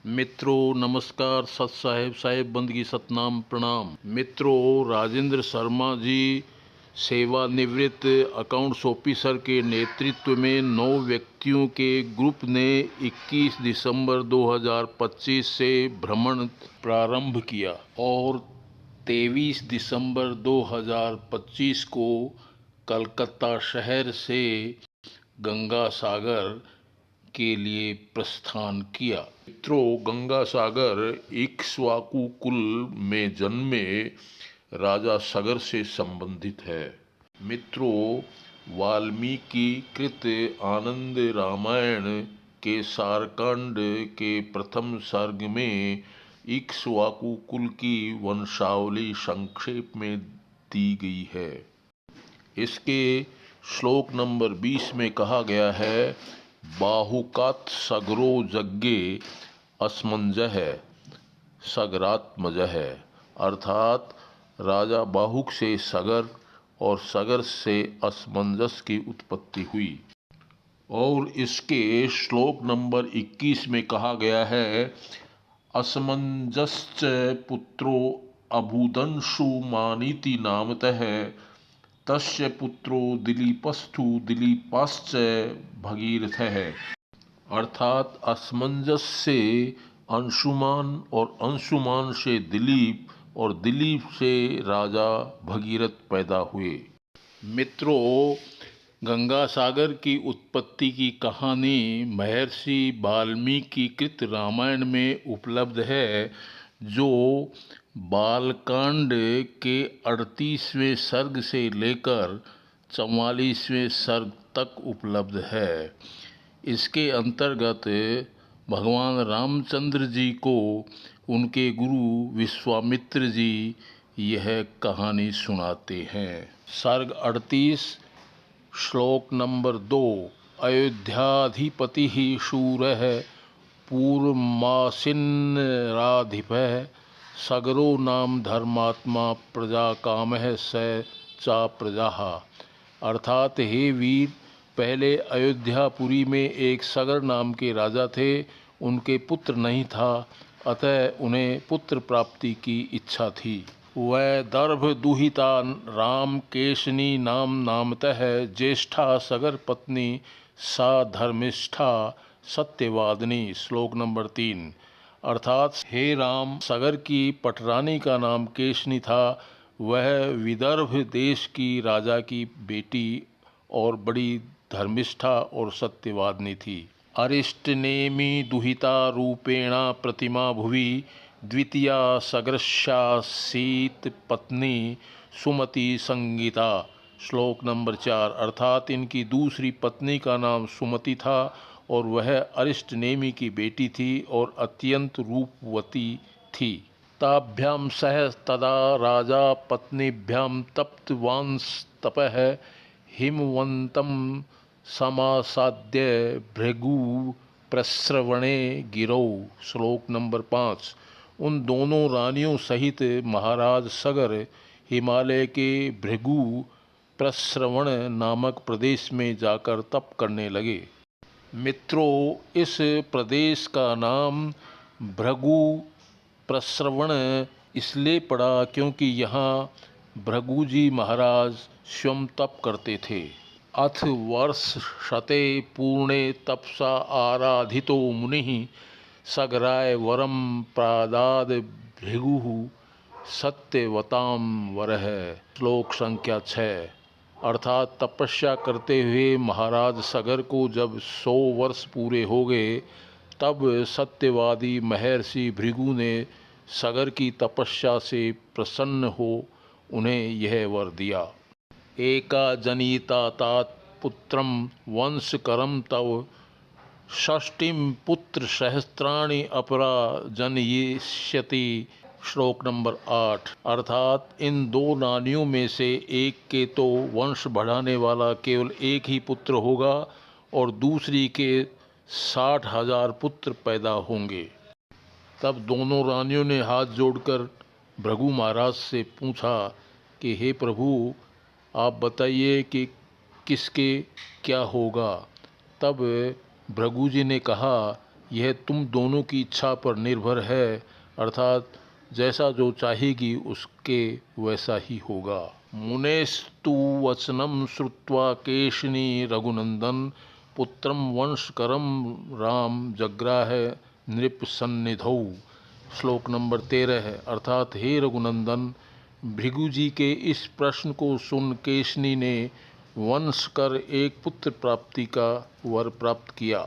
मित्रों नमस्कार, सत साहेब साहेब बंदगी सतनाम प्रणाम। मित्रों, राजेंद्र शर्मा जी सेवानिवृत्त अकाउंट्स ऑफिसर के नेतृत्व में 9 व्यक्तियों के ग्रुप ने 21 दिसंबर 2025 से भ्रमण प्रारंभ किया और 23 दिसंबर 2025 को कलकत्ता शहर से गंगा सागर के लिए प्रस्थान किया। मित्रों, गंगा सागर इक्ष्वाकु कुल में जन्मे राजा सगर से संबंधित है। मित्रों, वाल्मीकि कृत आनंद रामायण के सारकांड के प्रथम सर्ग में इक्ष्वाकु कुल की वंशावली संक्षेप में दी गई है। इसके श्लोक नंबर 20 में कहा गया है, बाहुकात सगरो जग्गे असमंजह सगरात्मजः, अर्थात राजा बाहुक से सगर और सगर से असमंजस की उत्पत्ति हुई। और इसके श्लोक नंबर 21 में कहा गया है, असमंजश्च पुत्रो अभूदंशु मानीति नामतः तस्य पुत्रो दिलीपस्थु दिलीपाश्च भगीरथः, अर्थात असमंजस से अंशुमान और अंशुमान से दिलीप और दिलीप से राजा भगीरथ पैदा हुए। मित्रों, गंगा सागर की उत्पत्ति की कहानी महर्षि वाल्मीकि कृत रामायण में उपलब्ध है, जो बालकांड के 38वें सर्ग से लेकर 44वें सर्ग तक उपलब्ध है। इसके अंतर्गत भगवान रामचंद्र जी को उनके गुरु विश्वामित्र जी यह कहानी सुनाते हैं। सर्ग 38, श्लोक नंबर 2। अयोध्याधिपति शूरः पूर्वमासीन्नराधिपः सगरो नाम धर्मात्मा प्रजा कामः स चा प्रजा, अर्थात हे वीर, पहले अयोध्यापुरी में एक सगर नाम के राजा थे। उनके पुत्र नहीं था, अतः उन्हें पुत्र प्राप्ति की इच्छा थी। वह दर्भ दुहिता राम केशनी नाम नामतः ज्येष्ठा सगर पत्नी सा धर्मिष्ठा सत्यवादिनी। श्लोक नंबर 3, अर्थात हे राम, सगर की पटरानी का नाम केशनी था। वह विदर्भ देश की राजा की बेटी और बड़ी धर्मिष्ठा और सत्यवादिनी थी। अरिष्टनेमि दुहिता रूपेणा प्रतिमा भुवि द्वितीया सगर्षासीत पत्नी सुमति संगीता। श्लोक नंबर 4, अर्थात इनकी दूसरी पत्नी का नाम सुमति था और वह अरिष्टनेमि की बेटी थी और अत्यंत रूपवती थी। ताभ्याम सह तदा राजा पत्नीभ्याम तप्तवांस्तपः हिमवंतम समासाद्य भृगु प्रस्रवणे गिरौ। श्लोक नंबर 5, उन दोनों रानियों सहित महाराज सगर हिमालय के भृगु प्रस्रवण नामक प्रदेश में जाकर तप करने लगे। मित्रों, इस प्रदेश का नाम भृगु प्रस्रवण इसलिए पड़ा क्योंकि यहाँ भृगु जी महाराज स्वयं तप करते थे। अथ वर्ष शते पूर्णे तपसा आराधितो मुनिः सगराय वरम प्रादाद भृगुः सत्यवताम वरः। श्लोक संख्या 6, अर्थात तपस्या करते हुए महाराज सगर को जब 100 वर्ष पूरे हो गए, तब सत्यवादी महर्षि भृगु ने सगर की तपस्या से प्रसन्न हो उन्हें यह वर दिया। एका जनिता तात पुत्रम वंशकरम तव षष्टिम पुत्र सहस्त्राणि अपरा जनयिष्यति। श्लोक नंबर 8, अर्थात इन दो रानियों में से एक के तो वंश बढ़ाने वाला केवल एक ही पुत्र होगा और दूसरी के 60,000 पुत्र पैदा होंगे। तब दोनों रानियों ने हाथ जोड़कर भृगु महाराज से पूछा कि हे प्रभु, आप बताइए कि किसके क्या होगा। तब भृगु जी ने कहा, यह तुम दोनों की इच्छा पर निर्भर है, अर्थात जैसा जो चाहेगी उसके वैसा ही होगा। मुनेस्तु वचनम श्रुत्वा केशिनी रघुनंदन पुत्रम वंशकरम राम जग्राह नृप सन्निधौ। श्लोक नंबर 13 है, अर्थात हे रघुनंदन, भृगु जी के इस प्रश्न को सुन केशनी ने वंश कर एक पुत्र प्राप्ति का वर प्राप्त किया।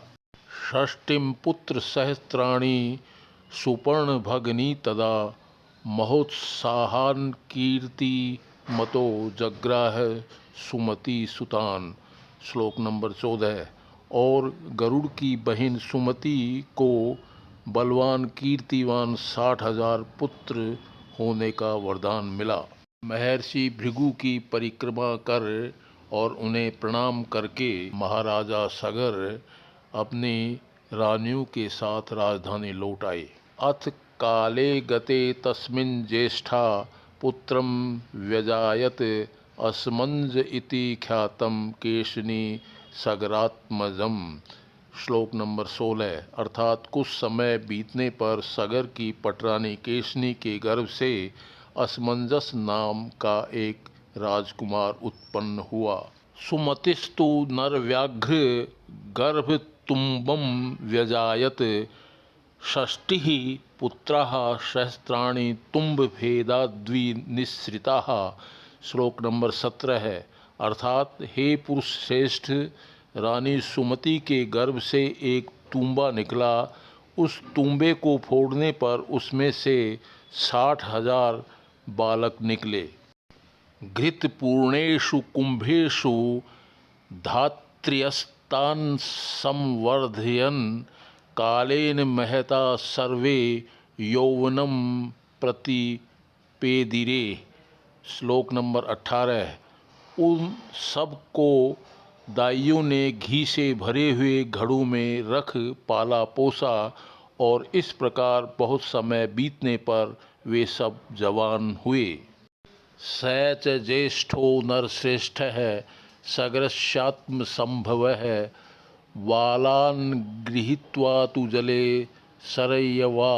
षष्टिम पुत्र सहस्त्राणी सुपर्ण भगनी तदा महोत्साहान कीर्ति मतो जग्राह सुमति सुतान। श्लोक नंबर 14। और गरुड़ की बहन सुमति को बलवान कीर्तिवान 60,000 पुत्र होने का वरदान मिला। महर्षि भृगु की परिक्रमा कर और उन्हें प्रणाम करके महाराजा सगर अपनी रानियों के साथ राजधानी लौट आए। अथ काले गते तस्मिन् ज्येष्ठा पुत्रम व्यजायत असमंज इति ख्यातम केशनी सगरात्मजम। श्लोक नंबर 16, अर्थात कुछ समय बीतने पर सगर की पटरानी केशनी के गर्भ से असमंजस नाम का एक राजकुमार उत्पन्न हुआ। सुमतिस्तु नरव्याघ्र गर्भ तुम्बम व्यजायत षष्टिः पुत्राः सहस्राणि तुम्ब भेदाद्विनिश्रिताः। श्लोक नंबर 17 है, अर्थात हे पुरुष श्रेष्ठ, रानी सुमति के गर्भ से एक तुम्बा निकला। उस तुम्बे को फोड़ने पर उसमें से 60,000 बालक निकले। घृतपूर्णेषु कुंभेषु धात्र्यस्तान् संवर्धयन् कालेन महता सर्वे यौवनम प्रतिपेदिरे। श्लोक नंबर 18, उन सब को दाइयों ने घी से भरे हुए घड़ों में रख पाला पोसा और इस प्रकार बहुत समय बीतने पर वे सब जवान हुए। स च ज्येष्ठो नरश्रेष्ठ है सगरस्यात्म संभव है बालान् गृहीत्वा तु जले सरयवा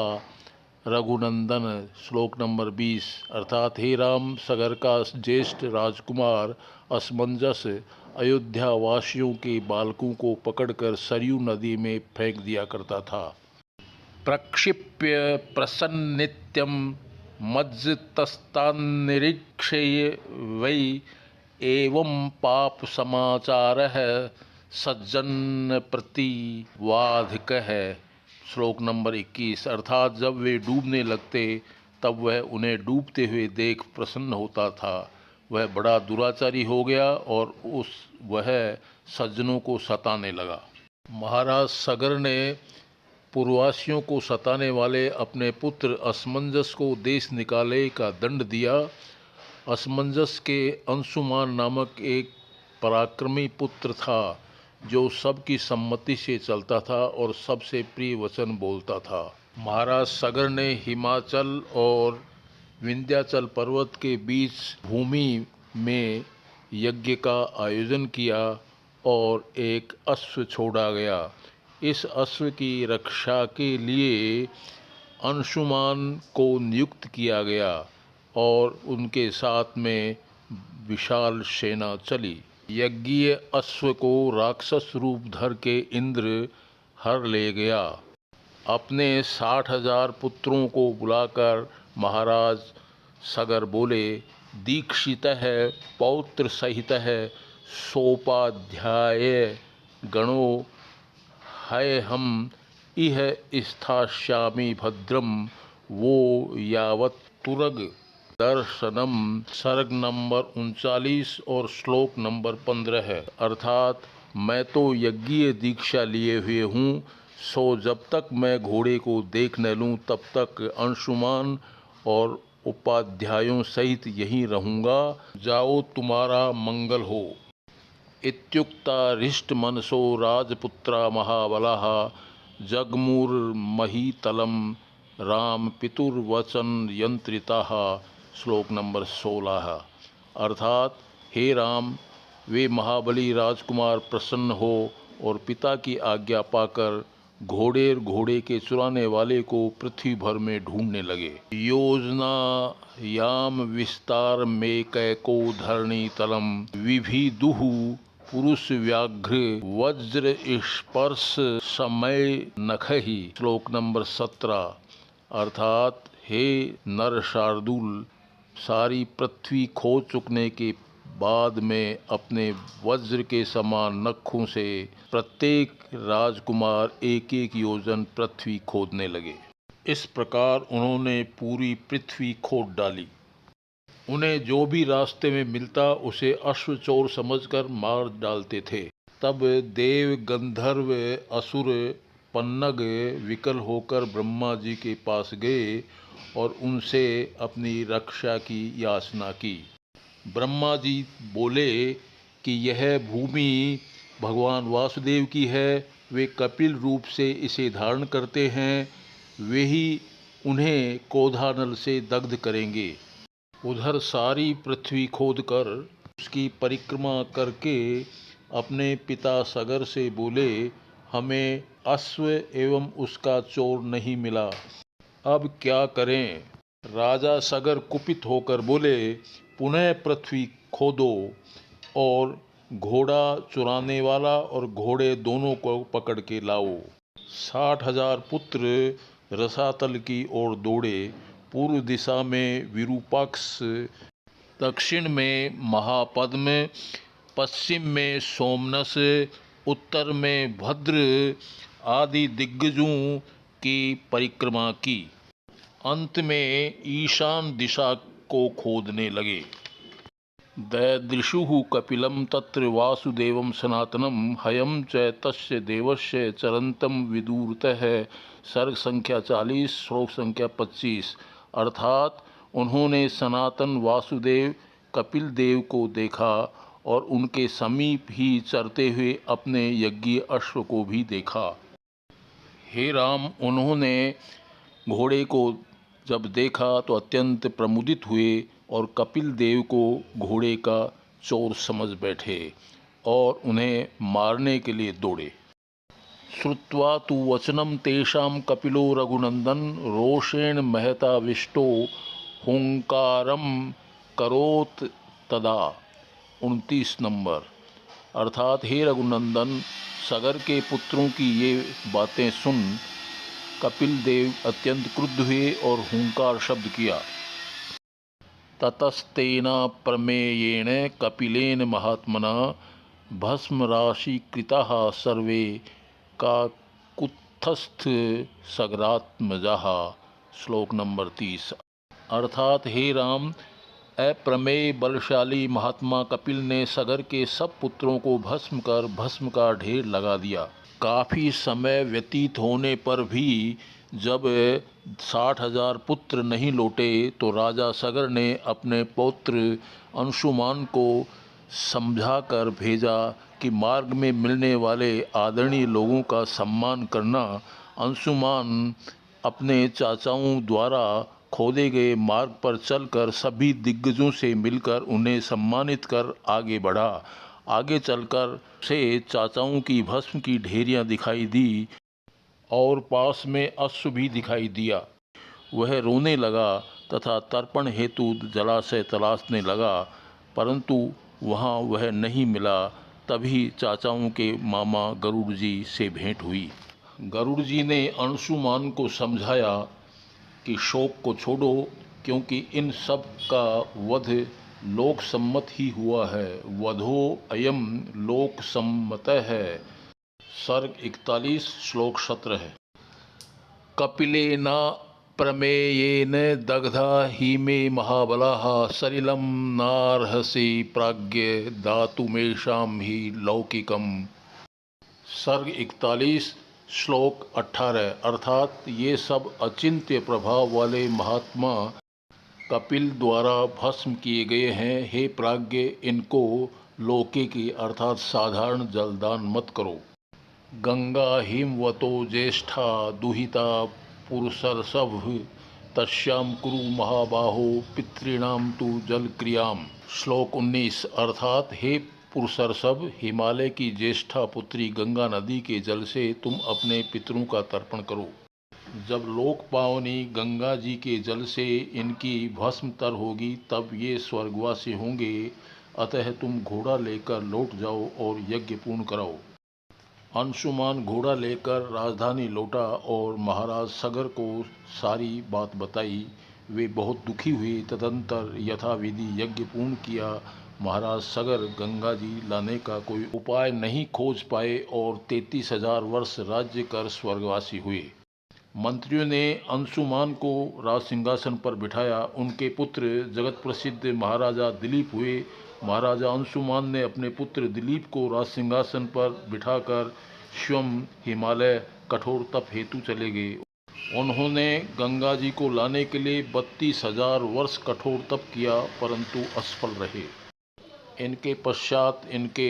रघुनंदन। श्लोक नंबर 20, अर्थात हे राम, सगर का ज्येष्ठ राजकुमार असमंजस अयोध्या वासियों के बालकों को पकड़कर सरयू नदी में फेंक दिया करता था। प्रक्षिप्य प्रसन्नित्यम मज्जतस्तान्निरीक्षय वै एवं पाप समाचारः सज्जन प्रतिवाधिकः। श्लोक नंबर 21, अर्थात जब वे डूबने लगते तब वह उन्हें डूबते हुए देख प्रसन्न होता था। वह बड़ा दुराचारी हो गया और वह सज्जनों को सताने लगा। महाराज सगर ने पूर्ववासियों को सताने वाले अपने पुत्र असमंजस को देश निकाले का दंड दिया। असमंजस के अंशुमान नामक एक पराक्रमी पुत्र था जो सबकी सम्मति से चलता था और सबसे प्रिय वचन बोलता था। महाराज सगर ने हिमाचल और विंध्याचल पर्वत के बीच भूमि में यज्ञ का आयोजन किया और एक अश्व छोड़ा गया। इस अश्व की रक्षा के लिए अंशुमान को नियुक्त किया गया और उनके साथ में विशाल सेना चली। यज्ञीय अश्व को राक्षस रूप धर के इंद्र हर ले गया। अपने 60,000 पुत्रों को बुलाकर महाराज सगर बोले, दीक्षितः पौत्र सहितः सोपाध्याय गणो है हम इह स्थास्यामि भद्रम वो यावत् तुरग दर्शनम। सर्ग नंबर 39 और श्लोक नंबर 15 है, अर्थात मैं तो यज्ञीय दीक्षा लिए हुए हूँ, सो जब तक मैं घोड़े को देख न लूँ तब तक अंशुमान और उपाध्यायों सहित यहीं रहूँगा। जाओ, तुम्हारा मंगल हो। इत्युक्ता हृष्टमनसो राजपुत्रा महाबलाः जगमुर्महीतलं राम पितुर्वचन यंत्रिताः। श्लोक नंबर 16, अर्थात हे राम, वे महाबली राजकुमार प्रसन्न हो और पिता की आज्ञा पाकर घोड़े और घोड़े के चुराने वाले को पृथ्वी भर में ढूंढने लगे। योजना याम विस्तार में कैको धरणी तलम विभिदुः पुरुष व्याघ्र वज्र स्पर्श समय नखहि। श्लोक नंबर 17। अर्थात हे नर शार्दूल, सारी पृथ्वी खोज चुकने के बाद में अपने वज्र के समान नखों से प्रत्येक राजकुमार एक एक योजन पृथ्वी खोदने लगे। इस प्रकार उन्होंने पूरी पृथ्वी खोद डाली। उन्हें जो भी रास्ते में मिलता उसे अश्व चोर समझकर मार डालते थे। तब देव गंधर्व असुर पन्नग विकल होकर ब्रह्मा जी के पास गए और उनसे अपनी रक्षा की याचना की। ब्रह्मा जी बोले कि यह भूमि भगवान वासुदेव की है, वे कपिल रूप से इसे धारण करते हैं, वे ही उन्हें क्रोधानल से दग्ध करेंगे। उधर सारी पृथ्वी खोदकर उसकी परिक्रमा करके अपने पिता सगर से बोले, हमें अश्व एवं उसका चोर नहीं मिला, अब क्या करें। राजा सगर कुपित होकर बोले, पुनः पृथ्वी खोदो और घोड़ा चुराने वाला और घोड़े दोनों को पकड़ के लाओ। 60,000 पुत्र रसातल की ओर दौड़े। पूर्व दिशा में विरूपाक्ष, दक्षिण में महापद्म, पश्चिम में सोमनस, उत्तर में भद्र आदि दिग्गजों की परिक्रमा की। अंत में ईशान दिशा को खोदने लगे। ददृशुः कपिलं तत्र वासुदेवं सनातनं हयं च तस्य देवस्य चरन्तं विदूरतः। सर्ग संख्या 40 श्लोक संख्या 25। अर्थात उन्होंने सनातन वासुदेव कपिल देव को देखा और उनके समीप ही चरते हुए अपने यज्ञीय अश्व को भी देखा। हे राम, उन्होंने घोड़े को जब देखा तो अत्यंत प्रमुदित हुए और कपिल देव को घोड़े का चोर समझ बैठे और उन्हें मारने के लिए दौड़े। श्रुत्वा तु वचनं तेषां कपिलो रघुनंदन रोषेण महताविष्टो हुंकारं करोत तदा। 29 नंबर। अर्थात हे रघुनंदन, सगर के पुत्रों की ये बातें सुन कपिल देव अत्यंत क्रुद्ध हुए और हुंकार शब्द किया। ततस्तेन प्रमेयेण कपिलेन महात्मना भस्म राशि कृताः सर्वे काकुत्स्थ सगरात्मजाः। श्लोक नंबर 30। अर्थात हे राम, अप्रमेय बलशाली महात्मा कपिल ने सगर के सब पुत्रों को भस्म कर भस्म का ढेर लगा दिया। काफ़ी समय व्यतीत होने पर भी जब 60,000 पुत्र नहीं लौटे तो राजा सगर ने अपने पौत्र अंशुमान को समझाकर भेजा कि मार्ग में मिलने वाले आदरणीय लोगों का सम्मान करना। अंशुमान अपने चाचाओं द्वारा खोदे गए मार्ग पर चलकर सभी दिग्गजों से मिलकर उन्हें सम्मानित कर आगे बढ़ा। आगे चलकर से चाचाओं की भस्म की ढेरियां दिखाई दी और पास में अश्व भी दिखाई दिया। वह रोने लगा तथा तर्पण हेतु जलाशय तलाशने लगा, परंतु वहाँ वह नहीं मिला। तभी चाचाओं के मामा गरुड़ जी से भेंट हुई। गरुड़ जी ने अंशुमान को समझाया कि शोक को छोड़ो, क्योंकि इन सब का वध लोक सम्मत ही हुआ है। वधो अयम लोक सम्मतः है। सर्ग 41 श्लोक 17 है। कपिलेन प्रमेयेन दग्धा हि मे महाबलाः सलिलं नार्हसि प्राज्ञ दातुमेषां हि लौकिकम्। सर्ग 41 श्लोक 18। अर्थात ये सब अचिंत्य प्रभाव वाले महात्मा कपिल द्वारा भस्म किए गए हैं। हे प्राज्ञ, इनको लौकिकी अर्थात साधारण जलदान मत करो। गंगा हिमवतो ज्येष्ठा दुहिता पुरुषर्षभ तस्याम कुरु महाबाहो पितॄणाम तु जल क्रियाम। श्लोक 19। अर्थात हे पुरसर सब, हिमालय की ज्येष्ठा पुत्री गंगा नदी के जल से तुम अपने पितरों का तर्पण करो। जब लोक पावनी गंगा जी के जल से इनकी भस्म तर होगी तब ये स्वर्गवासी होंगे। अतः तुम घोड़ा लेकर लौट जाओ और यज्ञ पूर्ण कराओ। अंशुमान घोड़ा लेकर राजधानी लौटा और महाराज सगर को सारी बात बताई। वे बहुत दुखी हुए। तदंतर यथाविधि यज्ञ पूर्ण किया। महाराज सगर गंगा जी लाने का कोई उपाय नहीं खोज पाए और 33,000 वर्ष राज्य कर स्वर्गवासी हुए। मंत्रियों ने अंशुमान को राज सिंहासन पर बिठाया। उनके पुत्र जगत प्रसिद्ध महाराजा दिलीप हुए। महाराजा अंशुमान ने अपने पुत्र दिलीप को राज सिंहासन पर बिठाकर स्वयं हिमालय कठोर तप हेतु चले गए। उन्होंने गंगा जी को लाने के लिए 32,000 वर्ष कठोर तप किया, परंतु असफल रहे। इनके पश्चात इनके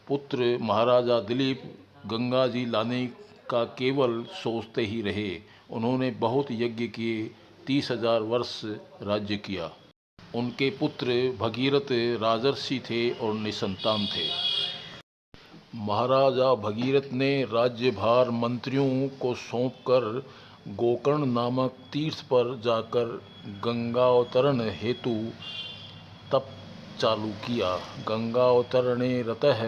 पुत्र महाराजा दिलीप गंगा जी लाने का केवल सोचते ही रहे। उन्होंने बहुत यज्ञ किए, 30,000 वर्ष राज्य किया। उनके पुत्र भगीरथ राजर्षि थे और निसंतान थे। महाराजा भगीरथ ने राज्यभार मंत्रियों को सौंपकर गोकर्ण नामक तीर्थ पर जाकर गंगावतरण हेतु तप चालू किया। गंगावतरणे रतः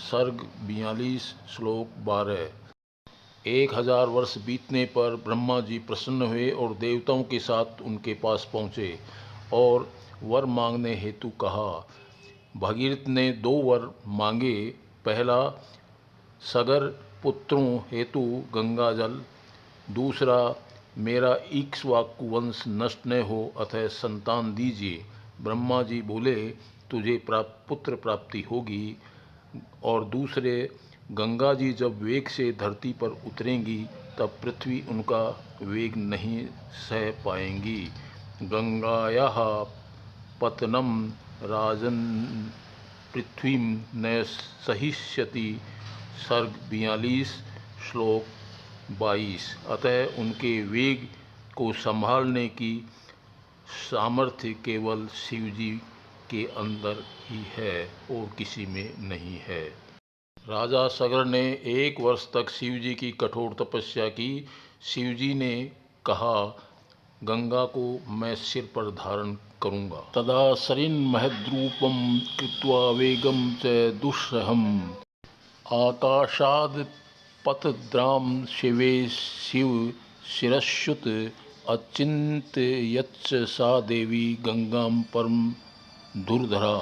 सर्ग 42 श्लोक 12। 1000 वर्ष बीतने पर ब्रह्मा जी प्रसन्न हुए और देवताओं के साथ उनके पास पहुँचे और वर मांगने हेतु कहा। भगीरथ ने 2 वर मांगे। पहला, सगर पुत्रों हेतु गंगा जल। दूसरा, मेरा इक्ष्वाकु वंश नष्ट न हो, अतः संतान दीजिए। ब्रह्मा जी बोले, तुझे पुत्र प्राप्ति होगी। और दूसरे, गंगा जी जब वेग से धरती पर उतरेंगी तब पृथ्वी उनका वेग नहीं सह पाएंगी। गंगायाः पतनम राजन पृथ्वी न सहिष्यति। सर्ग 42 श्लोक 22। अतः उनके वेग को संभालने की सामर्थ्य केवल शिव जी के अंदर ही है और किसी में नहीं है। राजा सगर ने 1 वर्ष तक शिव जी की कठोर तपस्या की। शिव जी ने कहा, गंगा को मैं सिर पर धारण करूंगा। तदा सरिन् महद्रूपम कृत्वा वेगम च दुस्सहम आकाशाद पतद्राम शिवे शिव शिरश्युत अचिंत्ययच्च सा देवी गंगाम परम दुर्धरा।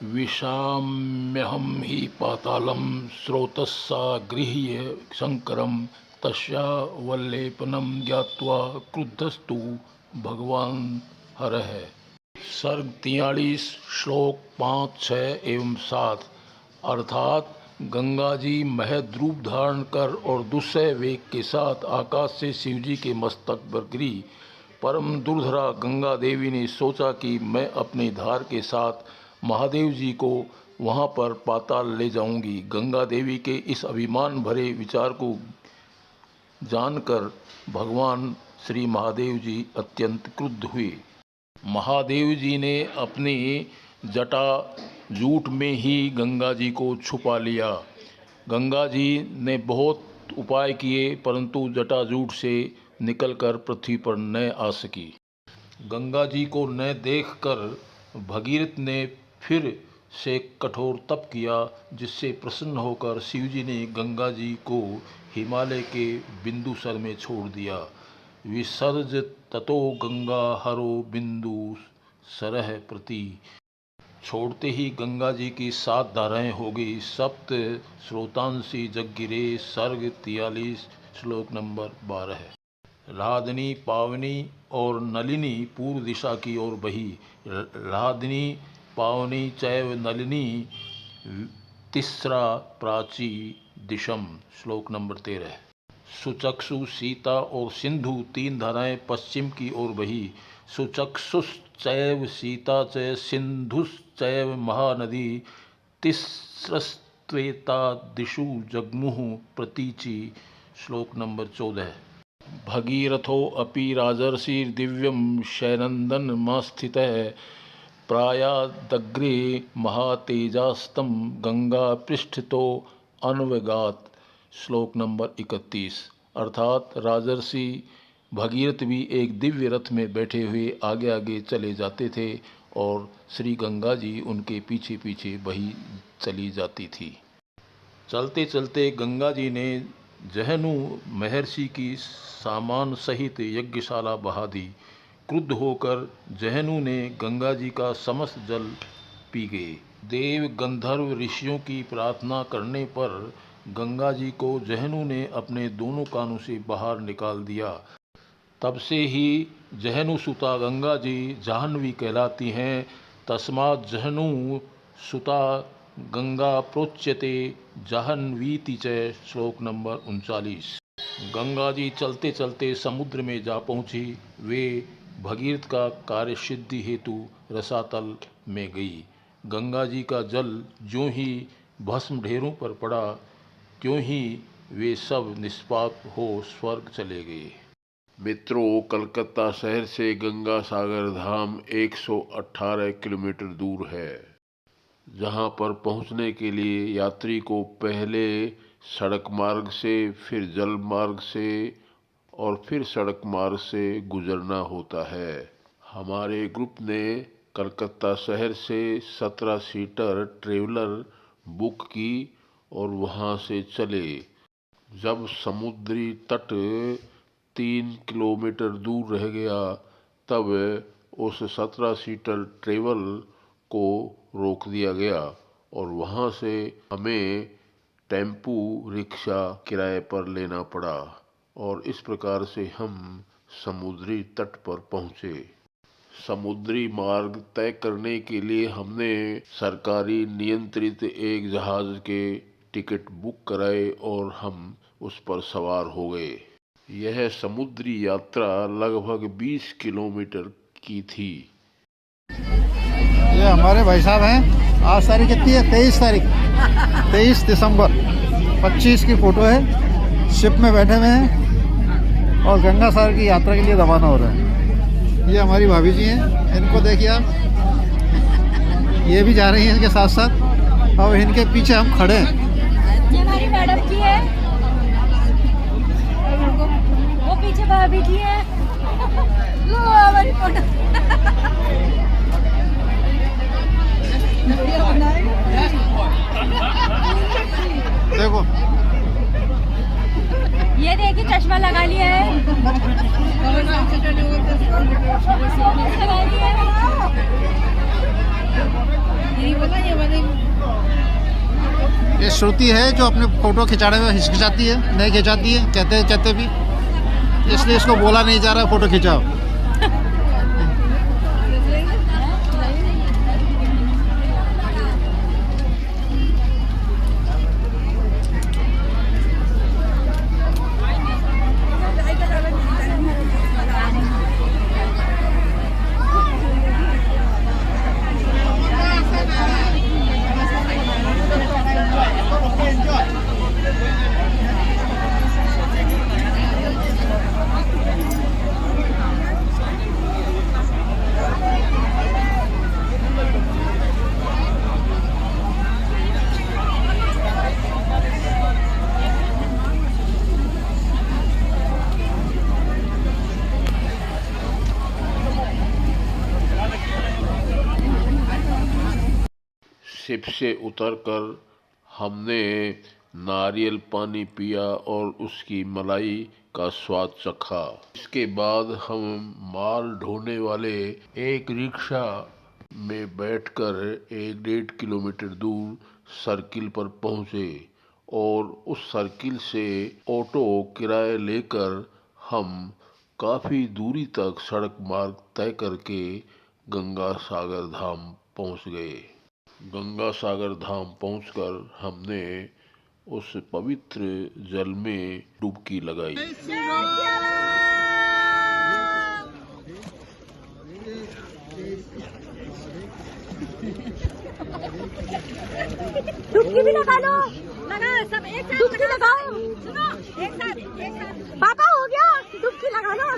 विशाम्यहं हि पातालं स्रोतस्सा गृह्य शंकरम तस्या वल्लेपनम ज्ञात्वा क्रुद्धस्तु भगवान हरः। सर्ग 43 श्लोक 5, 6 एवं 7। अर्थात गंगा जी महद रूप धारण कर और दुस्सह वेग के साथ आकाश से शिवजी के मस्तक पर गिरी। परम दुर्धरा गंगा देवी ने सोचा कि मैं अपनी धार के साथ महादेव जी को वहाँ पर पाताल ले जाऊंगी। गंगा देवी के इस अभिमान भरे विचार को जानकर भगवान श्री महादेव जी अत्यंत क्रुद्ध हुए। महादेव जी ने अपनी जटा जूट में ही गंगा जी को छुपा लिया। गंगा जी ने बहुत उपाय किए परंतु जटा जूट से निकलकर पृथ्वी पर न आ सकी। गंगा जी को न देखकर भगीरथ ने फिर से कठोर तप किया, जिससे प्रसन्न होकर शिवजी ने गंगा जी को हिमालय के बिंदुसर में छोड़ दिया। विसर्ज ततो गंगा हरो बिंदु सरह प्रति। छोड़ते ही गंगा जी की 7 धाराएं हो गई। सप्त स्रोतांशी जग गिरे। सर्ग 43 श्लोक नंबर 12। राधनी, पावनी और नलिनी पूर्व दिशा की ओर बही। राधनी, पावनी चैव नलिनी तिस्रा प्राची दिशम। श्लोक नंबर 13। सुचक्षु, सीता और सिंधु 3 धाराएं पश्चिम की ओर बही। सुचक्षुश्चैव सीता च सिंधुश्चैव महानदी तिस्रस्त्वेता दिशु जगमुः प्रतीचि। श्लोक नंबर 14। भगीरथो अपि राजर्षिर्दिव्यं शैनन्दनमास्थितः प्रायादग्रे महातेजास्तं गंगा पृष्ठतो अन्वगात। श्लोक नंबर 31। अर्थात राजर्षि भगीरथ भी एक दिव्य रथ में बैठे हुए आगे आगे चले जाते थे और श्री गंगा जी उनके पीछे पीछे बही चली जाती थी। चलते चलते गंगा जी ने जहनु महर्षि की सामान सहित यज्ञशाला बहा दी। क्रुद्ध होकर जहनु ने गंगा जी का समस्त जल पी गए। देव गंधर्व ऋषियों की प्रार्थना करने पर गंगा जी को जहनु ने अपने दोनों कानों से बाहर निकाल दिया। तब से ही जहनु सुता गंगा जी जाह्नवी कहलाती हैं। तस्मात् जहनु सुता गंगा प्रोच्यते जाह्नवीति च। श्लोक नंबर 39। गंगा जी चलते चलते समुद्र में जा पहुँची। वे भगीरथ का कार्य सिद्धि हेतु रसातल में गई। गंगा जी का जल ज्यों ही भस्म ढेरों पर पड़ा त्यों ही वे सब निष्पाप हो स्वर्ग चले गए। मित्रों, कलकत्ता शहर से गंगा सागर धाम 118 किलोमीटर दूर है, जहां पर पहुंचने के लिए यात्री को पहले सड़क मार्ग से, फिर जल मार्ग से और फिर सड़क मार्ग से गुजरना होता है। हमारे ग्रुप ने कलकत्ता शहर से 17 सीटर ट्रेवलर बुक की और वहां से चले। जब समुद्री तट 3 किलोमीटर दूर रह गया तब उस 17 सीटर ट्रेवल को रोक दिया गया और वहां से हमें टेम्पू रिक्शा किराए पर लेना पड़ा और इस प्रकार से हम समुद्री तट पर पहुंचे। समुद्री मार्ग तय करने के लिए हमने सरकारी नियंत्रित एक जहाज के टिकट बुक कराए और हम उस पर सवार हो गए। यह समुद्री यात्रा लगभग 20 किलोमीटर की थी। ये हमारे भाई साहब हैं। आज तारीख कितनी है? 23 तारीख, 23 दिसंबर 25 की फ़ोटो है। शिप में बैठे हुए हैं और गंगा सागर की यात्रा के लिए रवाना हो रहे हैं। ये हमारी भाभी जी हैं, इनको देखिए आप, ये भी जा रही हैं इनके साथ साथ और इनके पीछे हम खड़े हैं। ये हमारी मैडम की है, वो पीछे भाभी की है। लो हमारी फोटो देखो, ये देखिए चश्मा लगा लिया है। ये श्रुति है जो अपने फोटो खिंचाने में हिचकिचाती है, नहीं खिंचाती है, कहते भी, इसलिए इसको बोला नहीं जा रहा फोटो खिंचाओ। शिप से उतरकर हमने नारियल पानी पिया और उसकी मलाई का स्वाद चखा। इसके बाद हम माल ढोने वाले एक रिक्शा में बैठकर 1-1.5 किलोमीटर दूर सर्किल पर पहुंचे और उस सर्किल से ऑटो किराए लेकर हम काफ़ी दूरी तक सड़क मार्ग तय करके गंगा सागर धाम पहुंच गए। गंगा सागर धाम पहुंचकर हमने उस पवित्र जल में डुबकी लगाई। डुबकी भी लगा लो, लगा सब एक साथ डुबकी लगाओ। सुनो, एक साथ पापा हो गया, डुबकी लगा लो।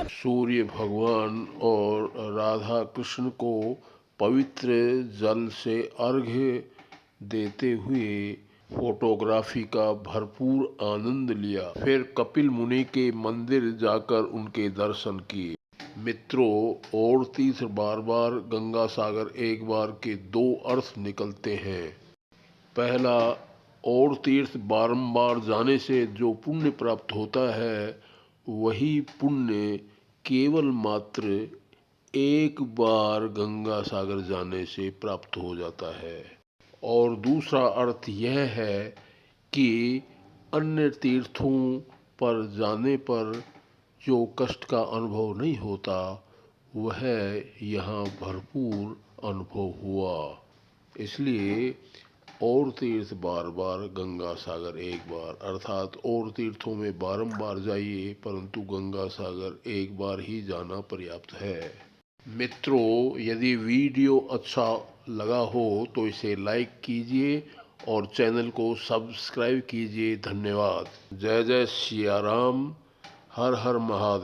सूर्य भगवान और राधा कृष्ण को पवित्र जल से अर्घ्य देते हुए फोटोग्राफी का भरपूर आनंद लिया। फिर कपिल मुनि के मंदिर जाकर उनके दर्शन किए। मित्रों, और तीर्थ बार बार गंगा सागर एक बार के दो अर्थ निकलते हैं। पहला, और तीर्थ बारंबार जाने से जो पुण्य प्राप्त होता है वही पुण्य केवल मात्र एक बार गंगा सागर जाने से प्राप्त हो जाता है। और दूसरा अर्थ यह है कि अन्य तीर्थों पर जाने पर जो कष्ट का अनुभव नहीं होता वह यहाँ भरपूर अनुभव हुआ। इसलिए और तीर्थ बार बार गंगा सागर एक बार, अर्थात और तीर्थों में बारंबार जाइए परंतु गंगा सागर एक बार ही जाना पर्याप्त है। मित्रों, यदि वीडियो अच्छा लगा हो तो इसे लाइक कीजिए और चैनल को सब्सक्राइब कीजिए। धन्यवाद। जय जय सिया राम। हर हर महादेव।